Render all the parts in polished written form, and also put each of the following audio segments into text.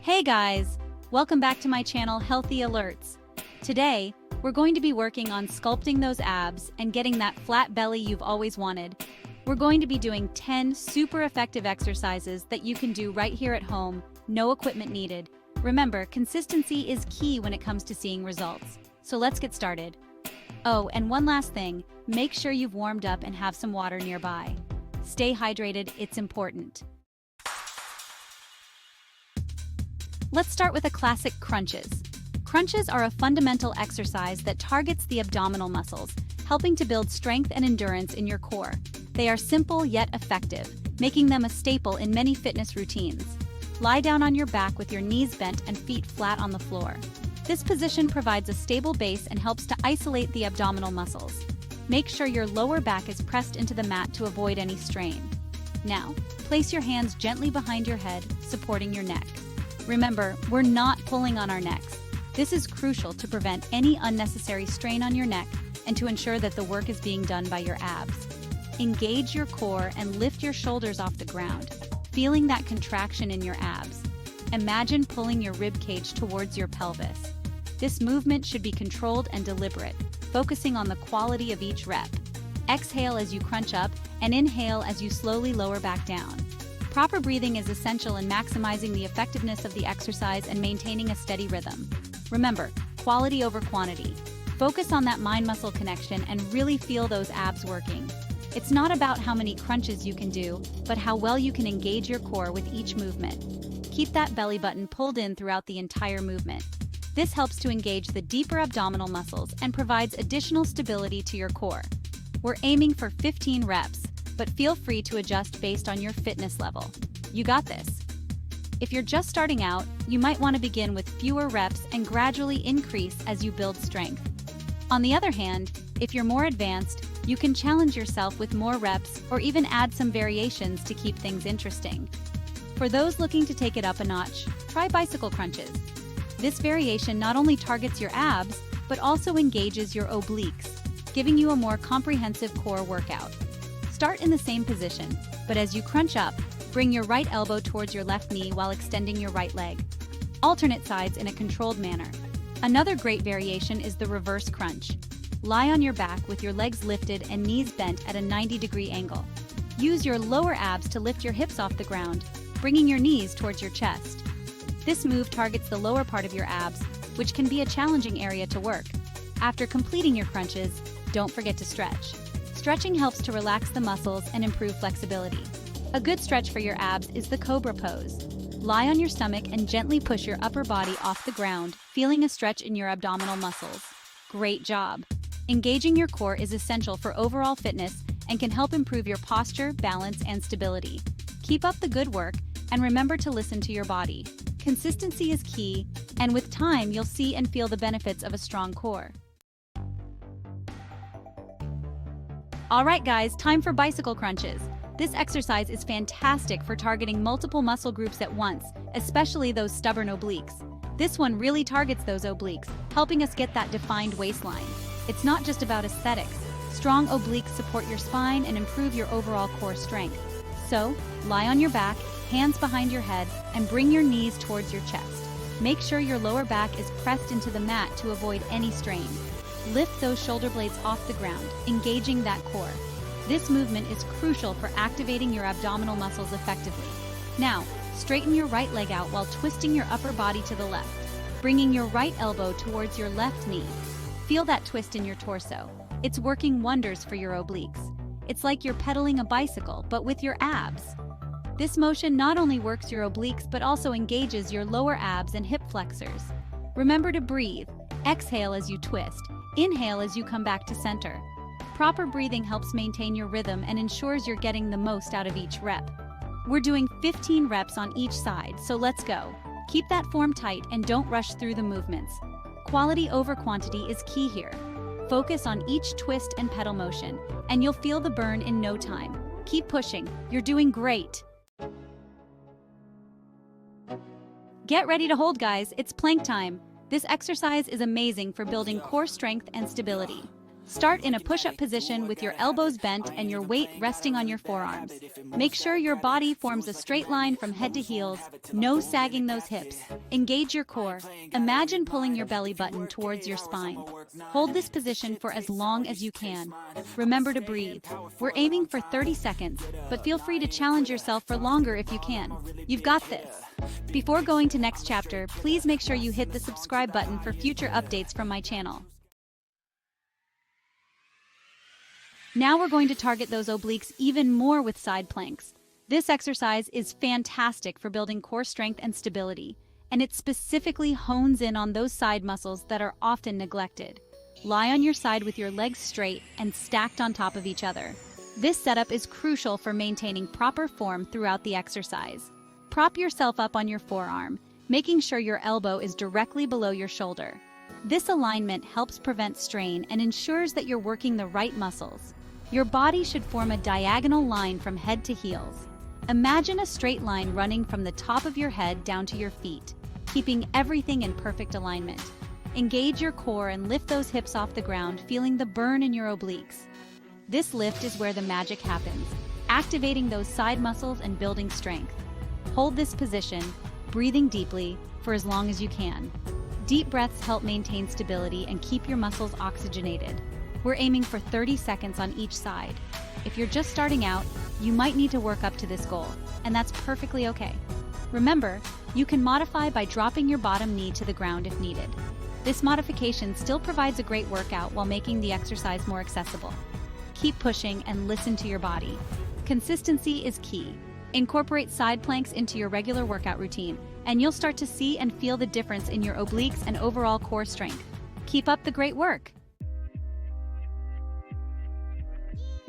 Hey guys! Welcome back to my channel, Healthy Alerts. Today, we're going to be working on sculpting those abs and getting that flat belly you've always wanted. We're going to be doing 10 super effective exercises that you can do right here at home, no equipment needed. Remember, consistency is key when it comes to seeing results. So let's get started. Oh, and one last thing, make sure you've warmed up and have some water nearby. Stay hydrated, it's important. Let's start with a classic crunches. Crunches are a fundamental exercise that targets the abdominal muscles, helping to build strength and endurance in your core. They are simple yet effective, making them a staple in many fitness routines. Lie down on your back with your knees bent and feet flat on the floor. This position provides a stable base and helps to isolate the abdominal muscles. Make sure your lower back is pressed into the mat to avoid any strain. Now, place your hands gently behind your head, supporting your neck. Remember, we're not pulling on our necks. This is crucial to prevent any unnecessary strain on your neck and to ensure that the work is being done by your abs. Engage your core and lift your shoulders off the ground, feeling that contraction in your abs. Imagine pulling your rib cage towards your pelvis. This movement should be controlled and deliberate, focusing on the quality of each rep. Exhale as you crunch up and inhale as you slowly lower back down. Proper breathing is essential in maximizing the effectiveness of the exercise and maintaining a steady rhythm. Remember, quality over quantity. Focus on that mind-muscle connection and really feel those abs working. It's not about how many crunches you can do, but how well you can engage your core with each movement. Keep that belly button pulled in throughout the entire movement. This helps to engage the deeper abdominal muscles and provides additional stability to your core. We're aiming for 15 reps, but feel free to adjust based on your fitness level. You got this. If you're just starting out, you might want to begin with fewer reps and gradually increase as you build strength. On the other hand, if you're more advanced, you can challenge yourself with more reps or even add some variations to keep things interesting. For those looking to take it up a notch, try bicycle crunches. This variation not only targets your abs, but also engages your obliques, giving you a more comprehensive core workout. Start in the same position, but as you crunch up, bring your right elbow towards your left knee while extending your right leg. Alternate sides in a controlled manner. Another great variation is the reverse crunch. Lie on your back with your legs lifted and knees bent at a 90-degree angle. Use your lower abs to lift your hips off the ground, bringing your knees towards your chest. This move targets the lower part of your abs, which can be a challenging area to work. After completing your crunches, don't forget to stretch. Stretching helps to relax the muscles and improve flexibility. A good stretch for your abs is the cobra pose. Lie on your stomach and gently push your upper body off the ground, feeling a stretch in your abdominal muscles. Great job! Engaging your core is essential for overall fitness and can help improve your posture, balance, and stability. Keep up the good work and remember to listen to your body. Consistency is key, and with time you'll see and feel the benefits of a strong core. Alright guys, time for bicycle crunches. This exercise is fantastic for targeting multiple muscle groups at once, especially those stubborn obliques. This one really targets those obliques, helping us get that defined waistline. It's not just about aesthetics. Strong obliques support your spine and improve your overall core strength. So, lie on your back, hands behind your head, and bring your knees towards your chest. Make sure your lower back is pressed into the mat to avoid any strain. Lift those shoulder blades off the ground, engaging that core. This movement is crucial for activating your abdominal muscles effectively. Now, straighten your right leg out while twisting your upper body to the left, bringing your right elbow towards your left knee. Feel that twist in your torso. It's working wonders for your obliques. It's like you're pedaling a bicycle, but with your abs. This motion not only works your obliques, but also engages your lower abs and hip flexors. Remember to breathe. Exhale as you twist. Inhale as you come back to center. Proper breathing helps maintain your rhythm and ensures you're getting the most out of each rep. We're doing 15 reps on each side, so let's go. Keep that form tight and don't rush through the movements. Quality over quantity is key here. Focus on each twist and pedal motion, and you'll feel the burn in no time. Keep pushing, you're doing great. Get ready to hold, guys, it's plank time. This exercise is amazing for building core strength and stability. Start in a push-up position with your elbows bent and your weight resting on your forearms. Make sure your body forms a straight line from head to heels, no sagging those hips. Engage your core. Imagine pulling your belly button towards your spine. Hold this position for as long as you can. Remember to breathe. We're aiming for 30 seconds, but feel free to challenge yourself for longer if you can. You've got this. Before going to next chapter, please make sure you hit the subscribe button for future updates from my channel. Now we're going to target those obliques even more with side planks. This exercise is fantastic for building core strength and stability, and it specifically hones in on those side muscles that are often neglected. Lie on your side with your legs straight and stacked on top of each other. This setup is crucial for maintaining proper form throughout the exercise. Prop yourself up on your forearm, making sure your elbow is directly below your shoulder. This alignment helps prevent strain and ensures that you're working the right muscles. Your body should form a diagonal line from head to heels. Imagine a straight line running from the top of your head down to your feet, keeping everything in perfect alignment. Engage your core and lift those hips off the ground, feeling the burn in your obliques. This lift is where the magic happens, activating those side muscles and building strength. Hold this position, breathing deeply, for as long as you can. Deep breaths help maintain stability and keep your muscles oxygenated. We're aiming for 30 seconds on each side. If you're just starting out, you might need to work up to this goal, and that's perfectly okay. Remember, you can modify by dropping your bottom knee to the ground if needed. This modification still provides a great workout while making the exercise more accessible. Keep pushing and listen to your body. Consistency is key. Incorporate side planks into your regular workout routine, and you'll start to see and feel the difference in your obliques and overall core strength. Keep up the great work!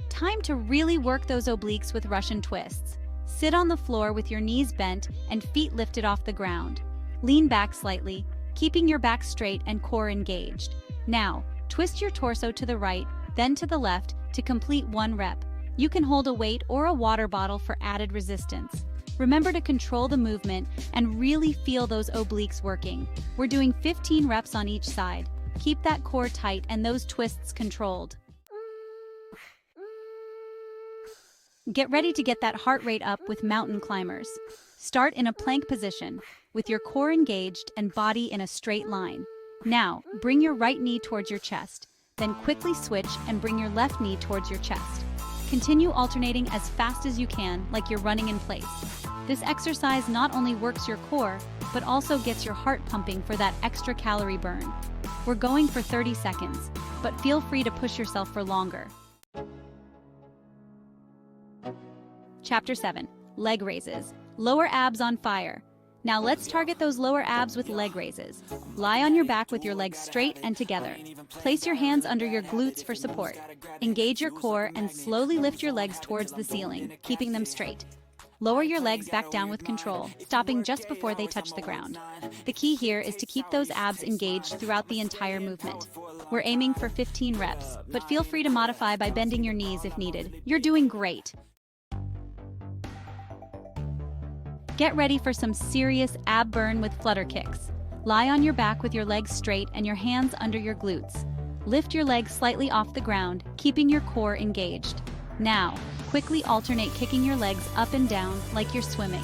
Time to really work those obliques with Russian twists. Sit on the floor with your knees bent and feet lifted off the ground. Lean back slightly, keeping your back straight and core engaged. Now, twist your torso to the right, then to the left to complete 1 rep. You can hold a weight or a water bottle for added resistance. Remember to control the movement and really feel those obliques working. We're doing 15 reps on each side. Keep that core tight and those twists controlled. Get ready to get that heart rate up with mountain climbers. Start in a plank position, with your core engaged and body in a straight line. Now, bring your right knee towards your chest, then quickly switch and bring your left knee towards your chest. Continue alternating as fast as you can, like you're running in place. This exercise not only works your core, but also gets your heart pumping for that extra calorie burn. We're going for 30 seconds, but feel free to push yourself for longer. Chapter 7. Leg raises. Lower abs on fire. Now let's target those lower abs with leg raises. Lie on your back with your legs straight and together. Place your hands under your glutes for support. Engage your core and slowly lift your legs towards the ceiling, keeping them straight. Lower your legs back down with control, stopping just before they touch the ground. The key here is to keep those abs engaged throughout the entire movement. We're aiming for 15 reps, but feel free to modify by bending your knees if needed. You're doing great! Get ready for some serious ab burn with flutter kicks. Lie on your back with your legs straight and your hands under your glutes. Lift your legs slightly off the ground, keeping your core engaged. Now, quickly alternate kicking your legs up and down like you're swimming.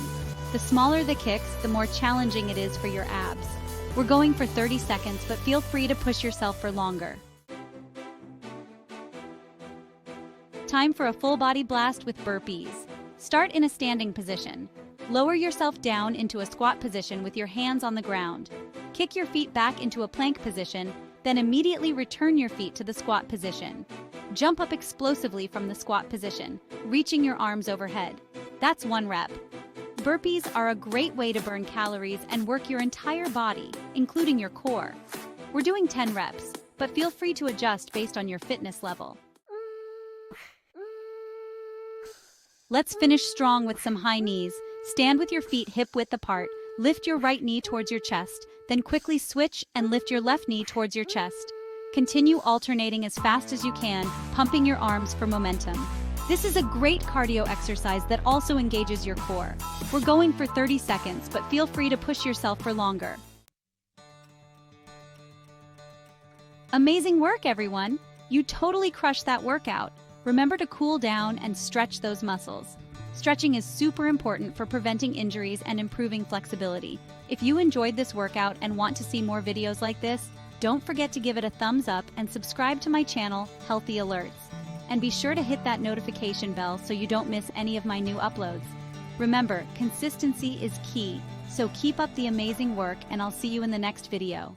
The smaller the kicks, the more challenging it is for your abs. We're going for 30 seconds, but feel free to push yourself for longer. Time for a full body blast with burpees. Start in a standing position. Lower yourself down into a squat position with your hands on the ground. Kick your feet back into a plank position, then immediately return your feet to the squat position. Jump up explosively from the squat position, reaching your arms overhead. That's 1 rep. Burpees are a great way to burn calories and work your entire body, including your core. We're doing 10 reps, but feel free to adjust based on your fitness level. Let's finish strong with some high knees. Stand with your feet hip-width apart, lift your right knee towards your chest, then quickly switch and lift your left knee towards your chest. Continue alternating as fast as you can, pumping your arms for momentum. This is a great cardio exercise that also engages your core. We're going for 30 seconds, but feel free to push yourself for longer. Amazing work, everyone! You totally crushed that workout. Remember to cool down and stretch those muscles. Stretching is super important for preventing injuries and improving flexibility. If you enjoyed this workout and want to see more videos like this, don't forget to give it a thumbs up and subscribe to my channel, Healthy Alerts. And be sure to hit that notification bell so you don't miss any of my new uploads. Remember, consistency is key, so keep up the amazing work and I'll see you in the next video.